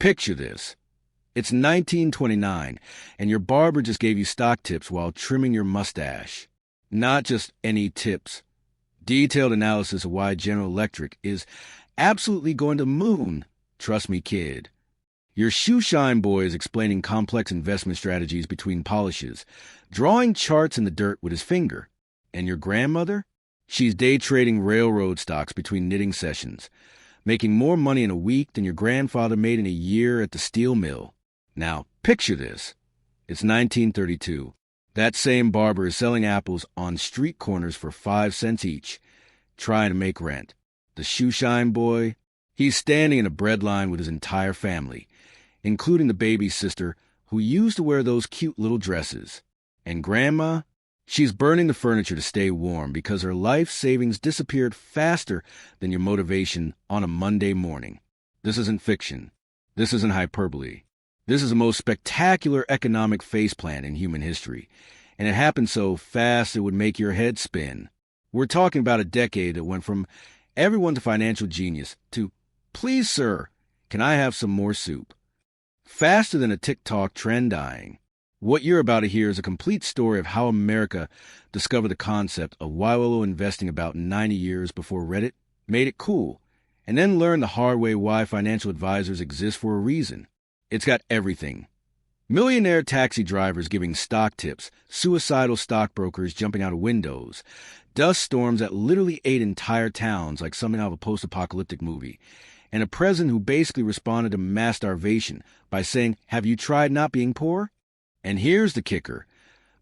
Picture this. It's 1929, and your barber just gave you stock tips while trimming your mustache. Not just any tips. Detailed analysis of why General Electric is absolutely going to moon. Trust me, kid. Your shoe shine boy is explaining complex investment strategies between polishes, drawing charts in the dirt with his finger. And your grandmother? She's day trading railroad stocks between knitting sessions, making more money in a week than your grandfather made in a year at the steel mill. Now, picture this. It's 1932. That same barber is selling apples on street corners for 5 cents each, trying to make rent. The shoe shine boy, he's standing in a bread line with his entire family, including the baby sister who used to wear those cute little dresses. And Grandma, she's burning the furniture to stay warm because her life savings disappeared faster than your motivation on a Monday morning. This isn't fiction. This isn't hyperbole. This is the most spectacular economic faceplant in human history, and it happened so fast it would make your head spin. We're talking about a decade that went from everyone's a financial genius to, please, sir, can I have some more soup? Faster than a TikTok trend dying. What you're about to hear is a complete story of how America discovered the concept of YOLO investing about 90 years before Reddit made it cool, and then learned the hard way why financial advisors exist for a reason. It's got everything. Millionaire taxi drivers giving stock tips, suicidal stockbrokers jumping out of windows, dust storms that literally ate entire towns like something out of a post-apocalyptic movie, and a president who basically responded to mass starvation by saying, "Have you tried not being poor?" And here's the kicker.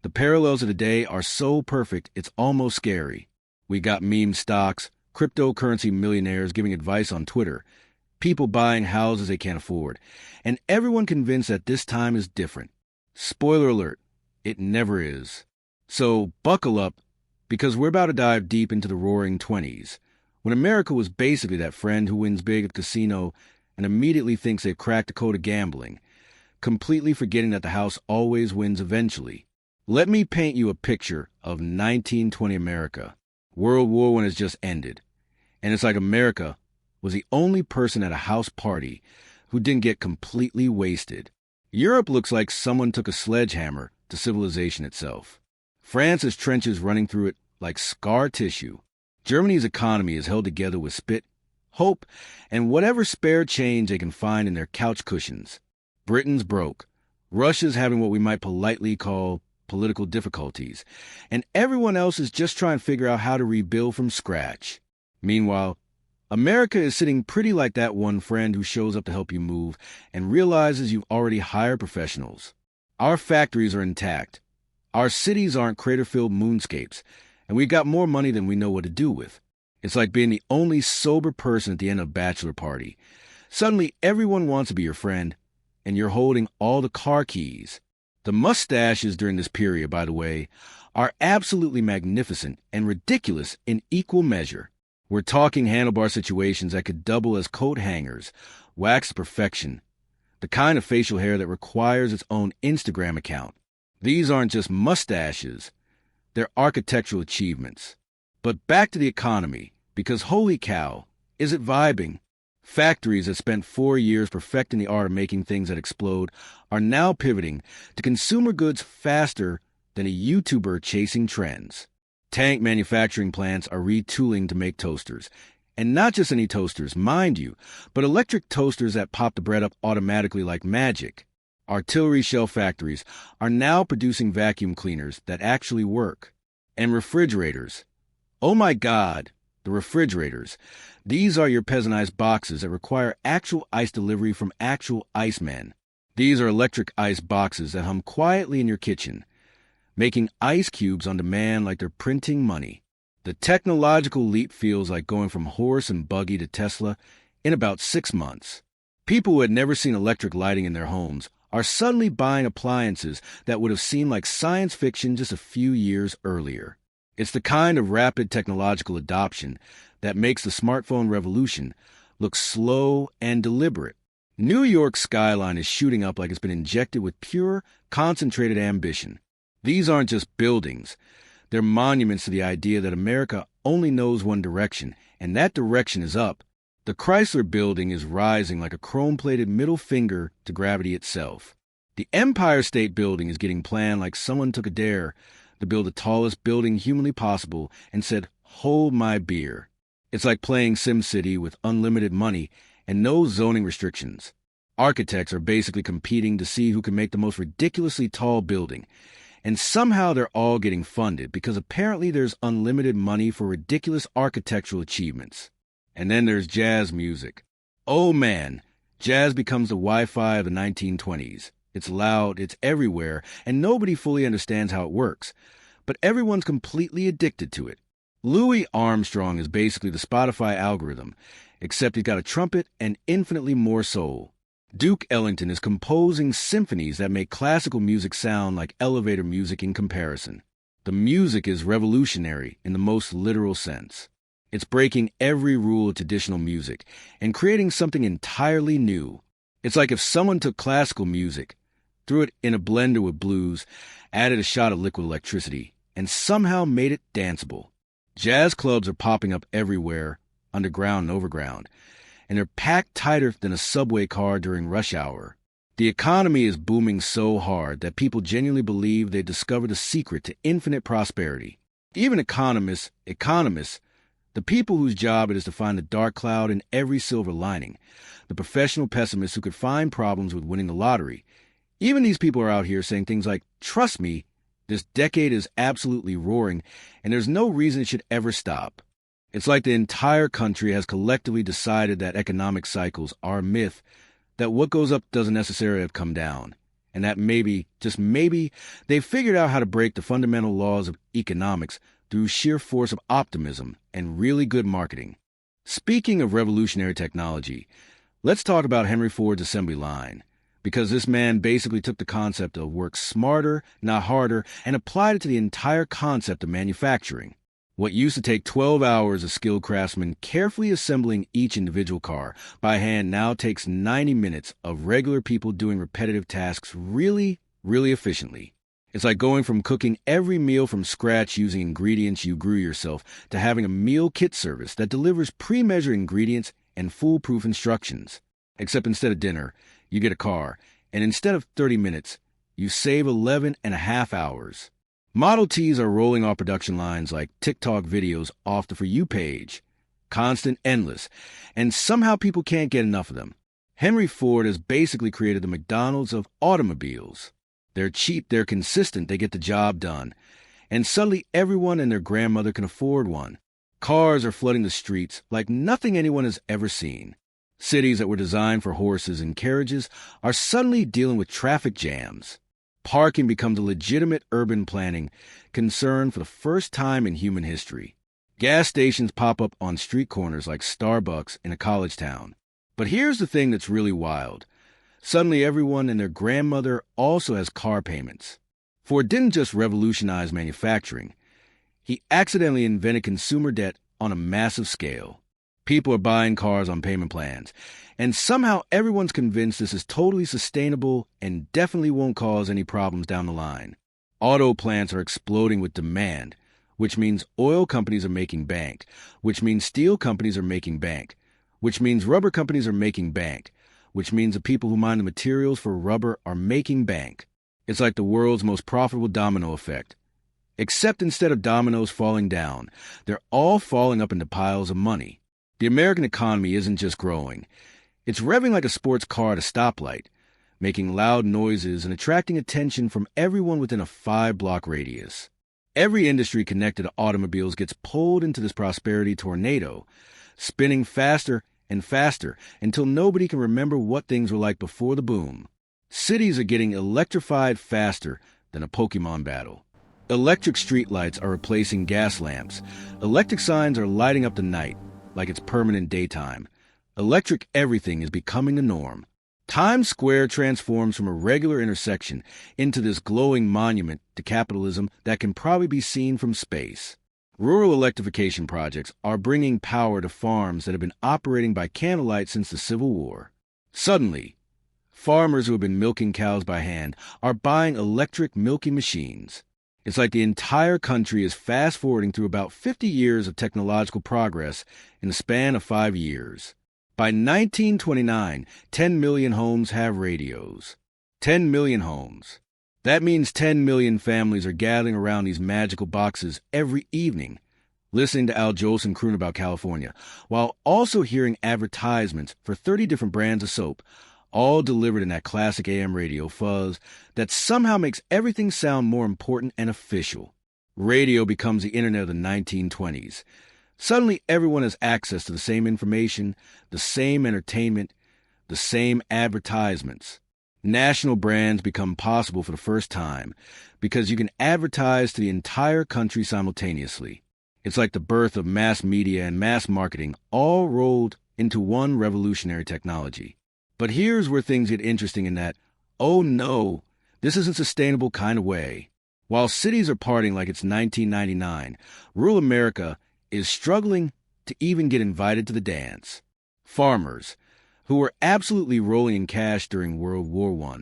The parallels of the day are so perfect, it's almost scary. We got meme stocks, cryptocurrency millionaires giving advice on Twitter, people buying houses they can't afford, and everyone convinced that this time is different. Spoiler alert, it never is. So buckle up, because we're about to dive deep into the Roaring Twenties, when America was basically that friend who wins big at the casino and immediately thinks they've cracked the code of gambling, completely forgetting that the house always wins eventually. Let me paint you a picture of 1920 America. World War I has just ended, and it's like America was the only person at a house party who didn't get completely wasted. Europe looks like someone took a sledgehammer to civilization itself. France has trenches running through it like scar tissue. Germany's economy is held together with spit, hope, and whatever spare change they can find in their couch cushions. Britain's broke. Russia's having what we might politely call political difficulties, and everyone else is just trying to figure out how to rebuild from scratch. Meanwhile, America is sitting pretty like that one friend who shows up to help you move and realizes you've already hired professionals. Our factories are intact. Our cities aren't crater-filled moonscapes, and we've got more money than we know what to do with. It's like being the only sober person at the end of a bachelor party. Suddenly, everyone wants to be your friend, and you're holding all the car keys. The mustaches during this period, by the way, are absolutely magnificent and ridiculous in equal measure. We're talking handlebar situations that could double as coat hangers, waxed to perfection, the kind of facial hair that requires its own Instagram account. These aren't just mustaches, they're architectural achievements. But back to the economy, because holy cow, is it vibing? Factories that spent 4 years perfecting the art of making things that explode are now pivoting to consumer goods faster than a YouTuber chasing trends. Tank manufacturing plants are retooling to make toasters. And not just any toasters, mind you, but electric toasters that pop the bread up automatically like magic. Artillery shell factories are now producing vacuum cleaners that actually work. And refrigerators. Oh my God, the refrigerators. These are your peasantized boxes that require actual ice delivery from actual icemen. These are electric ice boxes that hum quietly in your kitchen, making ice cubes on demand like they're printing money. The technological leap feels like going from horse and buggy to Tesla in about 6 months. People who had never seen electric lighting in their homes are suddenly buying appliances that would have seemed like science fiction just a few years earlier. It's the kind of rapid technological adoption that makes the smartphone revolution look slow and deliberate. New York's skyline is shooting up like it's been injected with pure, concentrated ambition. These aren't just buildings. They're monuments to the idea that America only knows one direction, and that direction is up. The Chrysler Building is rising like a chrome-plated middle finger to gravity itself. The Empire State Building is getting planned like someone took a dare to build the tallest building humanly possible and said, "Hold my beer." It's like playing SimCity with unlimited money and no zoning restrictions. Architects are basically competing to see who can make the most ridiculously tall building. And somehow they're all getting funded because apparently there's unlimited money for ridiculous architectural achievements. And then there's jazz music. Oh man, jazz becomes the Wi-Fi of the 1920s. It's loud, it's everywhere, and nobody fully understands how it works. But everyone's completely addicted to it. Louis Armstrong is basically the Spotify algorithm, except he's got a trumpet and infinitely more soul. Duke Ellington is composing symphonies that make classical music sound like elevator music in comparison. The music is revolutionary in the most literal sense. It's breaking every rule of traditional music and creating something entirely new. It's like if someone took classical music, threw it in a blender with blues, added a shot of liquid electricity, and somehow made it danceable. Jazz clubs are popping up everywhere, underground and overground, and they're packed tighter than a subway car during rush hour. The economy is booming so hard that people genuinely believe they've discovered a secret to infinite prosperity. Even economists, the people whose job it is to find the dark cloud in every silver lining, the professional pessimists who could find problems with winning the lottery, even these people are out here saying things like, "Trust me, this decade is absolutely roaring, and there's no reason it should ever stop." It's like the entire country has collectively decided that economic cycles are a myth, that what goes up doesn't necessarily have come down, and that maybe, just maybe, they've figured out how to break the fundamental laws of economics through sheer force of optimism and really good marketing. Speaking of revolutionary technology, let's talk about Henry Ford's assembly line, because this man basically took the concept of work smarter, not harder, and applied it to the entire concept of manufacturing. What used to take 12 hours of skilled craftsmen carefully assembling each individual car by hand now takes 90 minutes of regular people doing repetitive tasks really, really efficiently. It's like going from cooking every meal from scratch using ingredients you grew yourself to having a meal kit service that delivers pre-measured ingredients and foolproof instructions. Except instead of dinner, you get a car, and instead of 30 minutes, you save 11 and a half hours. Model Ts are rolling off production lines like TikTok videos off the For You page. Constant, endless, and somehow people can't get enough of them. Henry Ford has basically created the McDonald's of automobiles. They're cheap, they're consistent, they get the job done. And suddenly everyone and their grandmother can afford one. Cars are flooding the streets like nothing anyone has ever seen. Cities that were designed for horses and carriages are suddenly dealing with traffic jams. Parking becomes a legitimate urban planning concern for the first time in human history. Gas stations pop up on street corners like Starbucks in a college town. But here's the thing that's really wild. Suddenly everyone and their grandmother also has car payments. Ford didn't just revolutionize manufacturing. He accidentally invented consumer debt on a massive scale. People are buying cars on payment plans, and somehow everyone's convinced this is totally sustainable and definitely won't cause any problems down the line. Auto plants are exploding with demand, which means oil companies are making bank, which means steel companies are making bank, which means rubber companies are making bank, which means the people who mine the materials for rubber are making bank. It's like the world's most profitable domino effect. Except instead of dominoes falling down, they're all falling up into piles of money. The American economy isn't just growing. It's revving like a sports car at a stoplight, making loud noises and attracting attention from everyone within a 5-block radius. Every industry connected to automobiles gets pulled into this prosperity tornado, spinning faster and faster until nobody can remember what things were like before the boom. Cities are getting electrified faster than a Pokemon battle. Electric streetlights are replacing gas lamps. Electric signs are lighting up the night like it's permanent daytime. Electric everything is becoming the norm. Times Square transforms from a regular intersection into this glowing monument to capitalism that can probably be seen from space. Rural electrification projects are bringing power to farms that have been operating by candlelight since the Civil War. Suddenly, farmers who have been milking cows by hand are buying electric milking machines. It's like the entire country is fast-forwarding through about 50 years of technological progress in the span of 5 years. By 1929, 10 million homes have radios. 10 million homes. That means 10 million families are gathering around these magical boxes every evening, listening to Al Jolson croon about California, while also hearing advertisements for 30 different brands of soap, all delivered in that classic AM radio fuzz that somehow makes everything sound more important and official. Radio becomes the internet of the 1920s. Suddenly, everyone has access to the same information, the same entertainment, the same advertisements. National brands become possible for the first time because you can advertise to the entire country simultaneously. It's like the birth of mass media and mass marketing all rolled into one revolutionary technology. But here's where things get interesting in that, oh no, this isn't sustainable kind of way. While cities are partying like it's 1999, rural America is struggling to even get invited to the dance. Farmers, who were absolutely rolling in cash during World War I,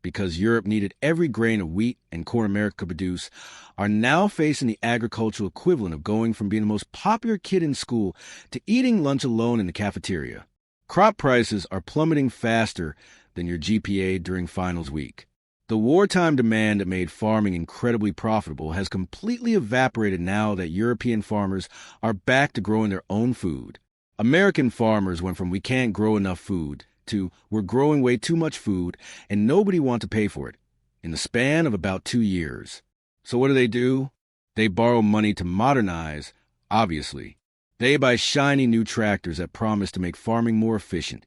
because Europe needed every grain of wheat and corn America could produce, are now facing the agricultural equivalent of going from being the most popular kid in school to eating lunch alone in the cafeteria. Crop prices are plummeting faster than your GPA during finals week. The wartime demand that made farming incredibly profitable has completely evaporated now that European farmers are back to growing their own food. American farmers went from we can't grow enough food to we're growing way too much food and nobody wants to pay for it in the span of about 2 years. So what do? They borrow money to modernize, obviously. They buy shiny new tractors that promise to make farming more efficient,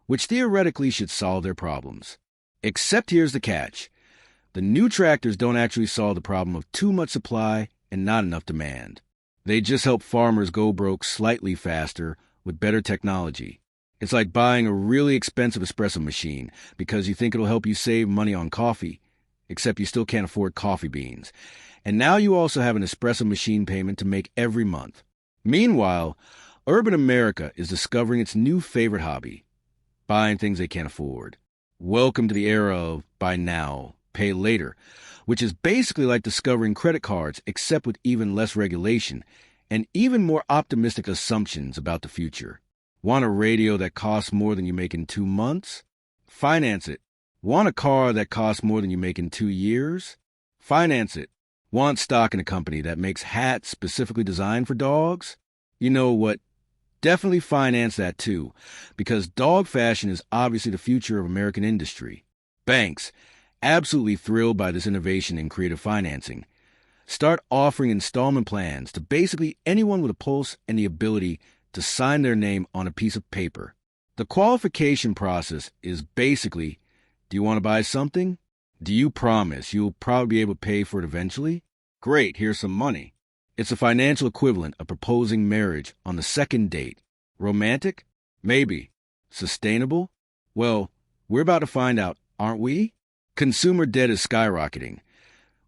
which theoretically should solve their problems. Except here's the catch. The new tractors don't actually solve the problem of too much supply and not enough demand. They just help farmers go broke slightly faster with better technology. It's like buying a really expensive espresso machine because you think it'll help you save money on coffee, except you still can't afford coffee beans. And now you also have an espresso machine payment to make every month. Meanwhile, urban America is discovering its new favorite hobby, buying things they can't afford. Welcome to the era of buy now, pay later, which is basically like discovering credit cards except with even less regulation and even more optimistic assumptions about the future. Want a radio that costs more than you make in 2 months? Finance it. Want a car that costs more than you make in 2 years? Finance it. Want stock in a company that makes hats specifically designed for dogs? You know what? Definitely finance that too, because dog fashion is obviously the future of American industry. Banks, absolutely thrilled by this innovation in creative financing, start offering installment plans to basically anyone with a pulse and the ability to sign their name on a piece of paper. The qualification process is basically, do you want to buy something? Do you promise you'll probably be able to pay for it eventually? Great, here's some money. It's a financial equivalent of proposing marriage on the second date. Romantic? Maybe. Sustainable? Well, we're about to find out, aren't we? Consumer debt is skyrocketing.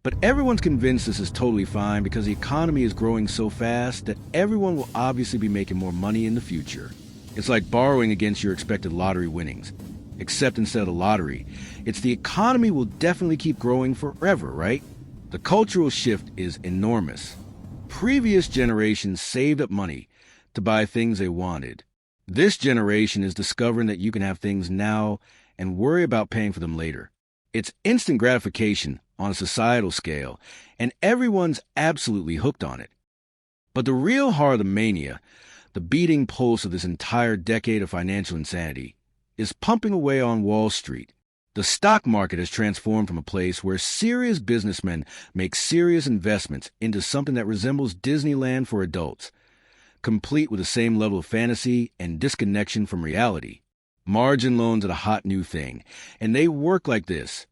But everyone's convinced this is totally fine because the economy is growing so fast that everyone will obviously be making more money in the future. It's like borrowing against your expected lottery winnings. Except instead of the lottery, it's the economy will definitely keep growing forever, right? The cultural shift is enormous. Previous generations saved up money to buy things they wanted. This generation is discovering that you can have things now and worry about paying for them later. It's instant gratification on a societal scale, and everyone's absolutely hooked on it. But the real heart of the mania, the beating pulse of this entire decade of financial insanity, is pumping away on Wall Street. The stock market has transformed from a place where serious businessmen make serious investments into something that resembles Disneyland for adults, complete with the same level of fantasy and disconnection from reality. Margin loans are the hot new thing, and they work like this.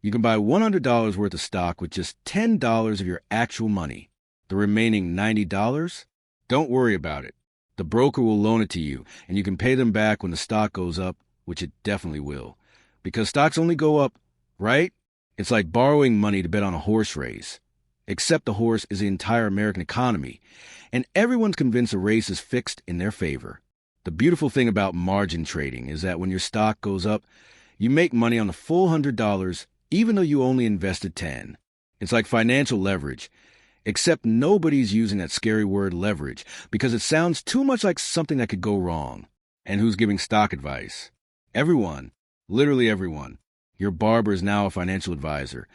You can buy $100 worth of stock with just $10 of your actual money. The remaining $90? Don't worry about it. The broker will loan it to you, and you can pay them back when the stock goes up, which it definitely will. Because stocks only go up, right? It's like borrowing money to bet on a horse race. Except the horse is the entire American economy, and everyone's convinced the race is fixed in their favor. The beautiful thing about margin trading is that when your stock goes up, you make money on the full $100, even though you only invested $10. It's like financial leverage, except nobody's using that scary word leverage because it sounds too much like something that could go wrong. And who's giving stock advice? Everyone. Literally everyone. Your barber is now a financial advisor.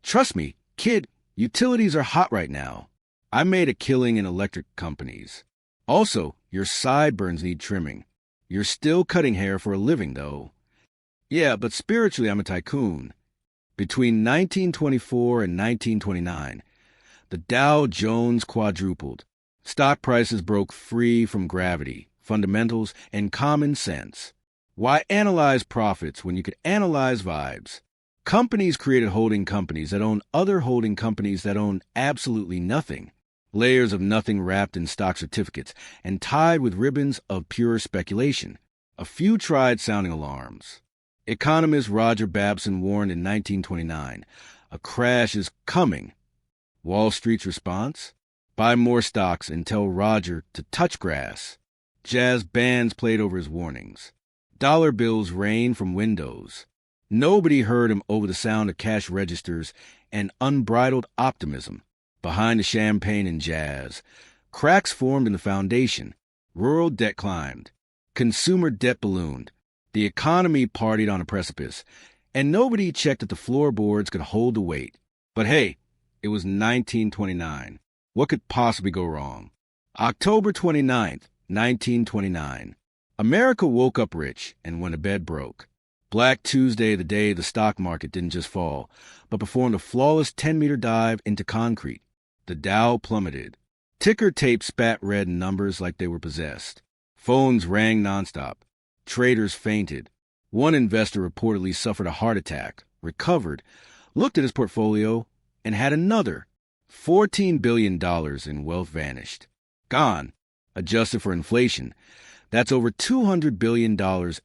Trust me, kid, utilities are hot right now. I made a killing in electric companies. Also, your sideburns need trimming. You're still cutting hair for a living, though. Yeah, but spiritually, I'm a tycoon. Between 1924 and 1929, the Dow Jones quadrupled. Stock prices broke free from gravity, fundamentals, and common sense. Why analyze profits when you could analyze vibes? Companies created holding companies that own other holding companies that own absolutely nothing. Layers of nothing wrapped in stock certificates and tied with ribbons of pure speculation. A few tried sounding alarms. Economist Roger Babson warned in 1929, a crash is coming. Wall Street's response? Buy more stocks and tell Roger to touch grass. Jazz bands played over his warnings. Dollar bills rained from windows. Nobody heard him over the sound of cash registers and unbridled optimism. Behind the champagne and jazz, cracks formed in the foundation. Rural debt climbed. Consumer debt ballooned. The economy partied on a precipice, and nobody checked that the floorboards could hold the weight. But hey, it was 1929. What could possibly go wrong? October 29th, 1929. America woke up rich and went to bed broke. Black Tuesday, the day the stock market didn't just fall, but performed a flawless 10-meter dive into concrete. The Dow plummeted. Ticker tape spat red numbers like they were possessed. Phones rang nonstop. Traders fainted. One investor reportedly suffered a heart attack, recovered, looked at his portfolio, and had another. $14 billion in wealth vanished. Gone. Adjusted for inflation, that's over $200 billion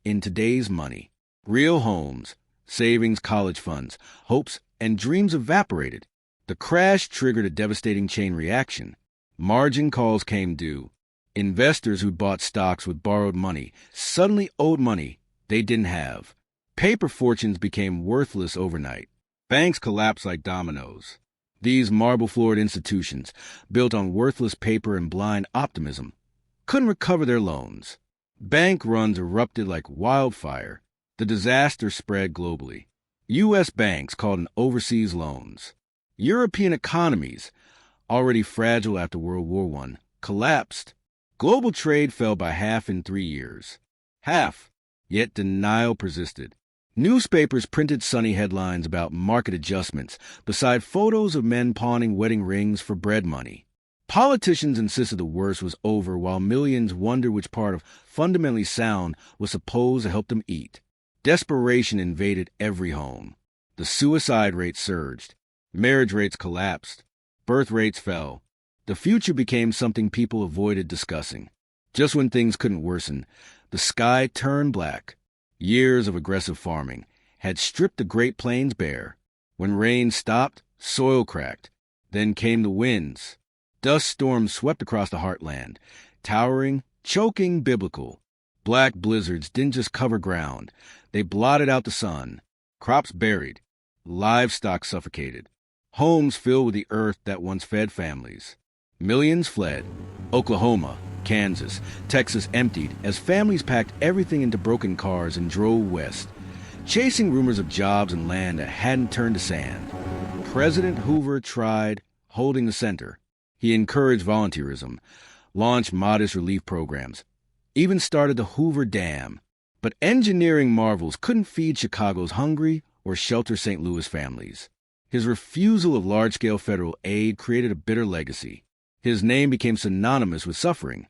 in today's money. Real homes, savings, college funds, hopes, and dreams evaporated. The crash triggered a devastating chain reaction. Margin calls came due. Investors who bought stocks with borrowed money suddenly owed money they didn't have. Paper fortunes became worthless overnight. Banks collapsed like dominoes. These marble-floored institutions, built on worthless paper and blind optimism, couldn't recover their loans. Bank runs erupted like wildfire. The disaster spread globally. U.S. banks called in overseas loans. European economies, already fragile after World War I, collapsed. Global trade fell by half in 3 years. Half. Yet denial persisted. Newspapers printed sunny headlines about market adjustments beside photos of men pawning wedding rings for bread money. Politicians insisted the worst was over while millions wondered which part of fundamentally sound was supposed to help them eat. Desperation invaded every home. The suicide rate surged. Marriage rates collapsed. Birth rates fell. The future became something people avoided discussing. Just when things couldn't worsen, the sky turned black. Years of aggressive farming had stripped the Great Plains bare. When rain stopped, soil cracked. Then came the winds. Dust storms swept across the heartland, towering, choking, biblical. Black blizzards didn't just cover ground. They blotted out the sun. Crops buried. Livestock suffocated. Homes filled with the earth that once fed families. Millions fled. Oklahoma, Kansas, Texas emptied as families packed everything into broken cars and drove west, chasing rumors of jobs and land that hadn't turned to sand. President Hoover tried holding the center. He encouraged volunteerism, launched modest relief programs, even started the Hoover Dam. But engineering marvels couldn't feed Chicago's hungry or shelter St. Louis families. His refusal of large-scale federal aid created a bitter legacy. His name became synonymous with suffering.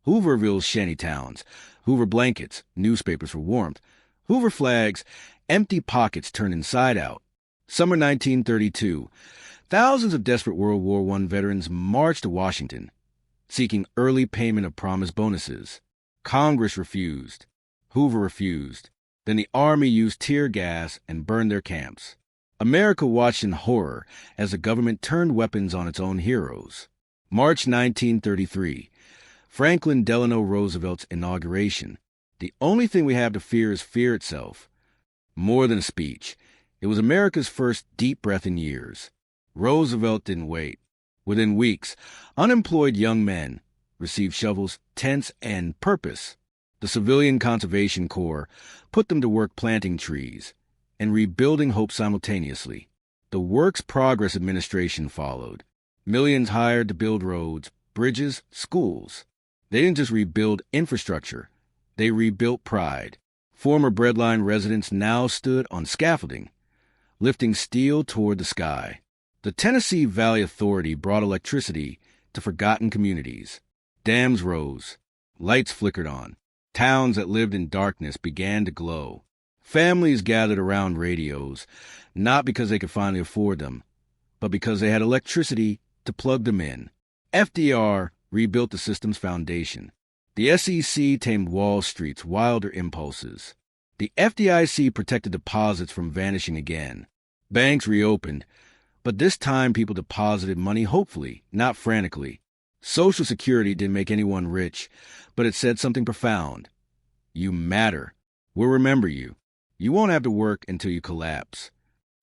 Hooverville's shanty towns, Hoover blankets, newspapers for warmth, Hoover flags, empty pockets turned inside out. Summer 1932, thousands of desperate World War I veterans marched to Washington, seeking early payment of promised bonuses. Congress refused. Hoover refused. Then the Army used tear gas and burned their camps. America watched in horror as the government turned weapons on its own heroes. March 1933, Franklin Delano Roosevelt's inauguration. The only thing we have to fear is fear itself. More than a speech, it was America's first deep breath in years. Roosevelt didn't wait. Within weeks, unemployed young men received shovels, tents, and purpose. The Civilian Conservation Corps put them to work planting trees and rebuilding hope simultaneously. The Works Progress Administration followed. Millions hired to build roads, bridges, schools. They didn't just rebuild infrastructure. They rebuilt pride. Former breadline residents now stood on scaffolding, lifting steel toward the sky. The Tennessee Valley Authority brought electricity to forgotten communities. Dams rose. Lights flickered on. Towns that lived in darkness began to glow. Families gathered around radios, not because they could finally afford them, but because they had electricity to plug them in. FDR rebuilt the system's foundation. The SEC tamed Wall Street's wilder impulses. The FDIC protected deposits from vanishing again. Banks reopened, but this time people deposited money hopefully, not frantically. Social Security didn't make anyone rich, but it said something profound. You matter. We'll remember you. You won't have to work until you collapse.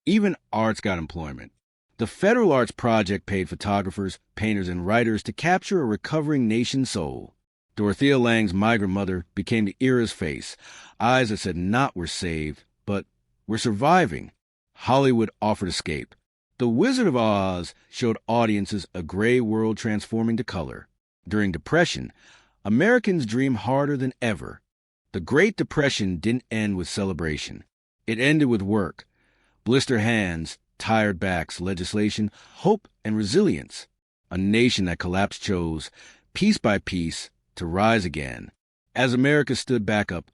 Even arts got employment. The Federal Arts Project paid photographers, painters, and writers to capture a recovering nation's soul. Dorothea Lange's migrant mother became the era's face, eyes that said not we're saved, but we're surviving. Hollywood offered escape. The Wizard of Oz showed audiences a gray world transforming to color. During Depression, Americans dreamed harder than ever. The Great Depression didn't end with celebration. It ended with work, blistered hands, tired backs, legislation, hope, and resilience. A nation that collapsed chose, piece by piece, to rise again. As America stood back up,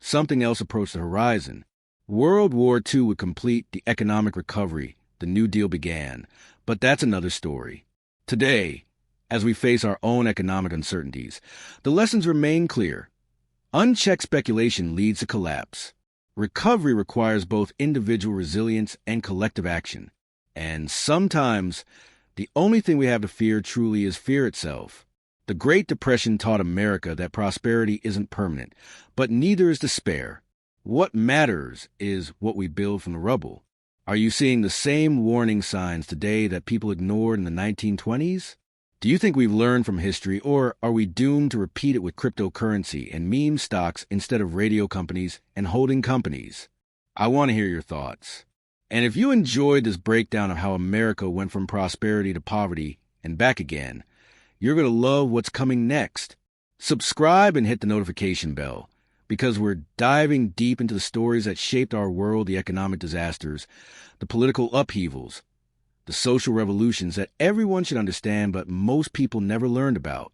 something else approached the horizon. World War II would complete the economic recovery. The New Deal began, but that's another story. Today, as we face our own economic uncertainties, the lessons remain clear. Unchecked speculation leads to collapse. Recovery requires both individual resilience and collective action. And sometimes, the only thing we have to fear truly is fear itself. The Great Depression taught America that prosperity isn't permanent, but neither is despair. What matters is what we build from the rubble. Are you seeing the same warning signs today that people ignored in the 1920s? Do you think we've learned from history, or are we doomed to repeat it with cryptocurrency and meme stocks instead of radio companies and holding companies? I want to hear your thoughts. And if you enjoyed this breakdown of how America went from prosperity to poverty and back again, you're going to love what's coming next. Subscribe and hit the notification bell, because we're diving deep into the stories that shaped our world, the economic disasters, the political upheavals, the social revolutions that everyone should understand but most people never learned about.